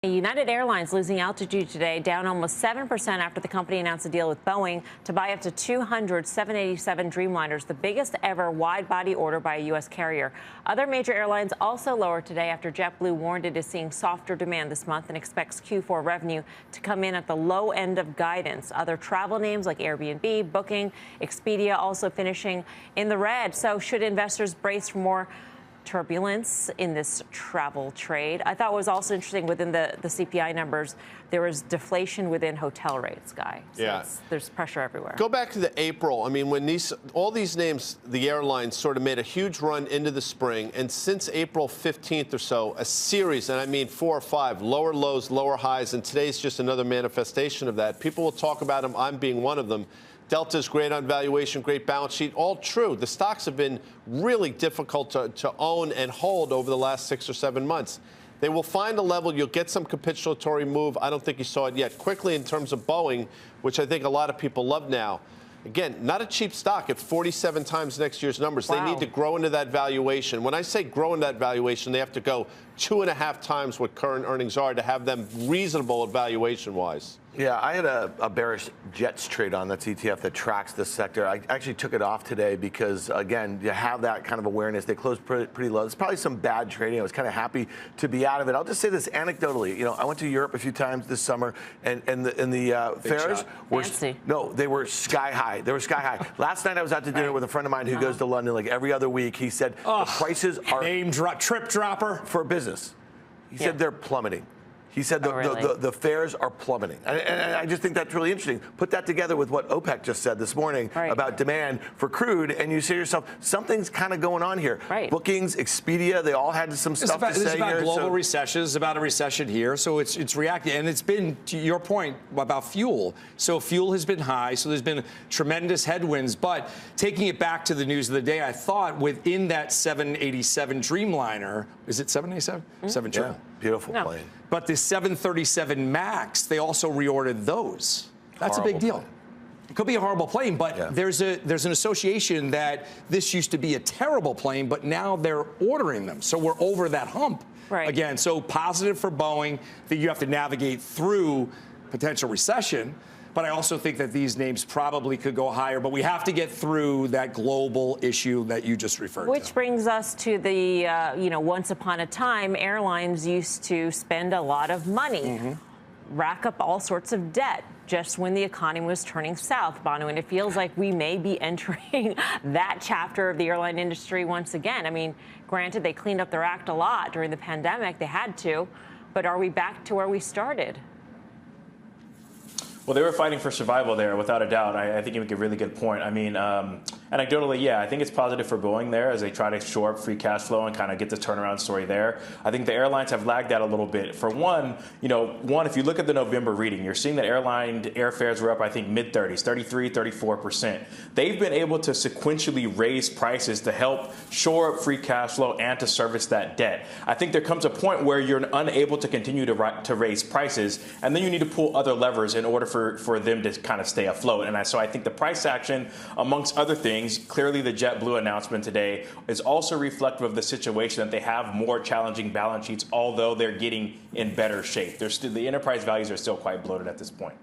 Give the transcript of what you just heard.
United Airlines losing altitude today, down almost 7% after the company announced a deal with Boeing to buy up to 200 787 Dreamliners, the biggest ever wide-body order by a U.S. carrier. Other major airlines also lower today after JetBlue warned it is seeing softer demand this month and expects Q4 revenue to come in at the low end of guidance. Other travel names like Airbnb, Booking, Expedia also finishing in the red. So should investors brace for more turbulence in this travel trade? I thought what was also interesting within the CPI numbers, there was deflation within hotel rates, Guy. So yeah. There's pressure everywhere. Go back to the April. I mean, when all these names, the airlines sort of made a huge run into the spring. And since April 15th or so, a series, and I mean 4 or 5, lower lows, lower highs. And today's just another manifestation of that. People will talk about them. I'm being one of them. Delta's great on valuation, great balance sheet, all true. The stocks have been really difficult to own and hold over the last 6 or 7 months. They will find a level. You'll get some capitulatory move. I don't think you saw it yet. Quickly, in terms of Boeing, which I think a lot of people love now. Again, not a cheap stock at 47 times next year's numbers. Wow. They need to grow into that valuation. When I say grow into that valuation, they have to go 2.5 times what current earnings are to have them reasonable valuation-wise. Yeah, I had a bearish Jets trade on. That's ETF that tracks this sector. I actually took it off today because, again, you have that kind of awareness. They closed pretty low. There's probably some bad trading. I was kind of happy to be out of it. I'll just say this anecdotally. You know, I went to Europe a few times this summer, and the fares were they were sky high. They were sky high. Last night I was out to dinner with a friend of mine who goes to London like every other week. He said the prices are trip dropper for business. He said they're plummeting. He said the fares are plummeting. And I just think that's really interesting. Put that together with what OPEC just said this morning about demand for crude, and you say to yourself, something's kind of going on here. Bookings, Expedia, they all had some stuff to say here. It's about global recession. It's about a recession here. So it's reacting. And it's been, to your point about fuel. So fuel has been high. So there's been tremendous headwinds. But taking it back to the news of the day, I thought within that 787 Dreamliner, is it 787? Mm-hmm. 777. Yeah, beautiful plane. But the 737 MAX, they also reordered those. That's a big deal. It could be a horrible plane, but there's an association that this used to be a terrible plane, but now they're ordering them. So we're over that hump again. So positive for Boeing that you have to navigate through potential recession. But I also think that these names probably could go higher. But we have to get through that global issue that you just referred to. Which brings us to the, once upon a time, airlines used to spend a lot of money, rack up all sorts of debt just when the economy was turning south, Banu. And it feels like we may be entering that chapter of the airline industry once again. I mean, granted, they cleaned up their act a lot during the pandemic. They had to. But are we back to where we started? Well, they were fighting for survival there, without a doubt. I think you make a really good point. I mean, anecdotally, yeah, I think it's positive for Boeing there as they try to shore up free cash flow and kind of get the turnaround story there. I think the airlines have lagged that a little bit. For one, if you look at the November reading, you're seeing that airfares were up, I think, mid-30s, 33, 34%. They've been able to sequentially raise prices to help shore up free cash flow and to service that debt. I think there comes a point where you're unable to continue to raise prices, and then you need to pull other levers in order for them to kind of stay afloat. And so I think the price action, amongst other things, clearly the JetBlue announcement today is also reflective of the situation that they have more challenging balance sheets, although they're getting in better shape. The enterprise values are still quite bloated at this point.